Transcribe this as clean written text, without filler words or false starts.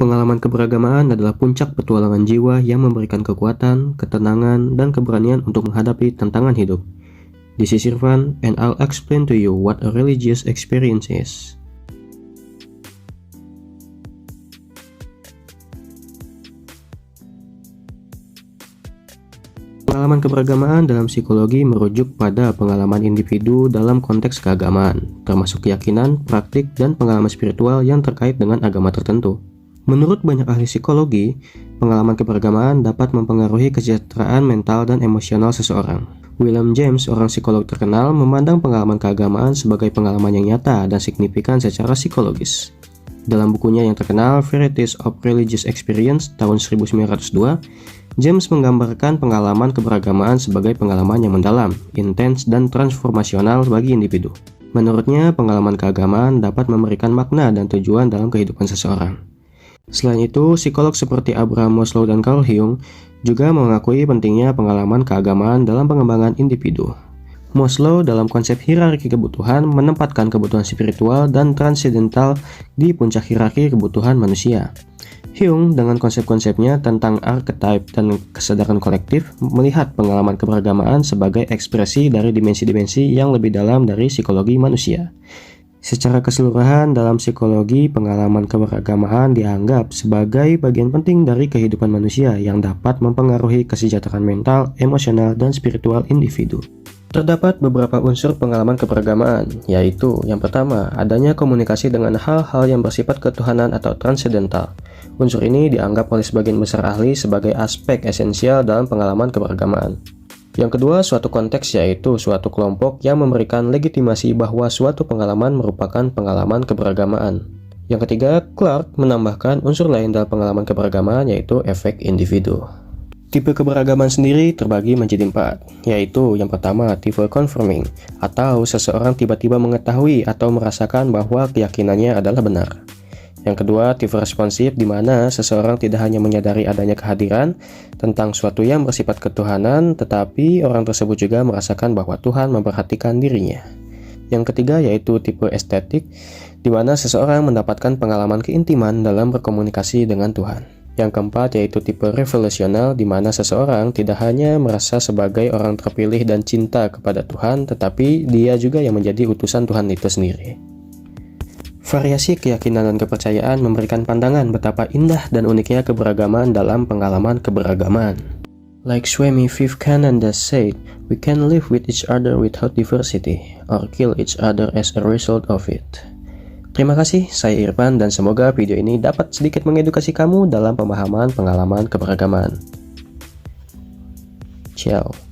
Pengalaman keberagamaan adalah puncak petualangan jiwa yang memberikan kekuatan, ketenangan, dan keberanian untuk menghadapi tantangan hidup. This is Irfan, and I'll explain to you what a religious experience is. Pengalaman keberagamaan dalam psikologi merujuk pada pengalaman individu dalam konteks keagamaan, termasuk keyakinan, praktik, dan pengalaman spiritual yang terkait dengan agama tertentu. Menurut banyak ahli psikologi, pengalaman keberagamaan dapat mempengaruhi kesejahteraan mental dan emosional seseorang. William James, orang psikolog terkenal, memandang pengalaman keagamaan sebagai pengalaman yang nyata dan signifikan secara psikologis. Dalam bukunya yang terkenal, Varieties of Religious Experience, tahun 1902, James menggambarkan pengalaman keberagamaan sebagai pengalaman yang mendalam, intens, dan transformasional bagi individu. Menurutnya, pengalaman keagamaan dapat memberikan makna dan tujuan dalam kehidupan seseorang. Selain itu, psikolog seperti Abraham Maslow dan Carl Jung juga mengakui pentingnya pengalaman keagamaan dalam pengembangan individu. Maslow dalam konsep hierarki kebutuhan menempatkan kebutuhan spiritual dan transendental di puncak hierarki kebutuhan manusia. Jung dengan konsep-konsepnya tentang archetype dan kesadaran kolektif melihat pengalaman keberagamaan sebagai ekspresi dari dimensi-dimensi yang lebih dalam dari psikologi manusia. Secara keseluruhan dalam psikologi, pengalaman keberagamaan dianggap sebagai bagian penting dari kehidupan manusia yang dapat mempengaruhi kesejahteraan mental, emosional, dan spiritual individu. Terdapat beberapa unsur pengalaman keberagamaan, yaitu yang pertama, adanya komunikasi dengan hal-hal yang bersifat ketuhanan atau transendental. Unsur ini dianggap oleh sebagian besar ahli sebagai aspek esensial dalam pengalaman keberagamaan. Yang kedua, suatu konteks, yaitu suatu kelompok yang memberikan legitimasi bahwa suatu pengalaman merupakan pengalaman keberagamaan. Yang ketiga, Clark menambahkan unsur lain dalam pengalaman keberagamaan, yaitu efek individu. Tipe keberagaman sendiri terbagi menjadi 4, yaitu yang pertama, tipe confirming, atau seseorang tiba-tiba mengetahui atau merasakan bahwa keyakinannya adalah benar. Yang kedua, tipe responsif, di mana seseorang tidak hanya menyadari adanya kehadiran tentang suatu yang bersifat ketuhanan, tetapi orang tersebut juga merasakan bahwa Tuhan memperhatikan dirinya. Yang ketiga, yaitu tipe estetik, di mana seseorang mendapatkan pengalaman keintiman dalam berkomunikasi dengan Tuhan. Yang keempat, yaitu tipe revelasional, di mana seseorang tidak hanya merasa sebagai orang terpilih dan cinta kepada Tuhan, tetapi dia juga yang menjadi utusan Tuhan itu sendiri. Variasi keyakinan dan kepercayaan memberikan pandangan betapa indah dan uniknya keberagaman dalam pengalaman keberagaman. Like Swami Vivekananda said, we can live with each other without diversity, or kill each other as a result of it. Terima kasih, saya Irfan, dan semoga video ini dapat sedikit mengedukasi kamu dalam pemahaman pengalaman keberagaman. Ciao.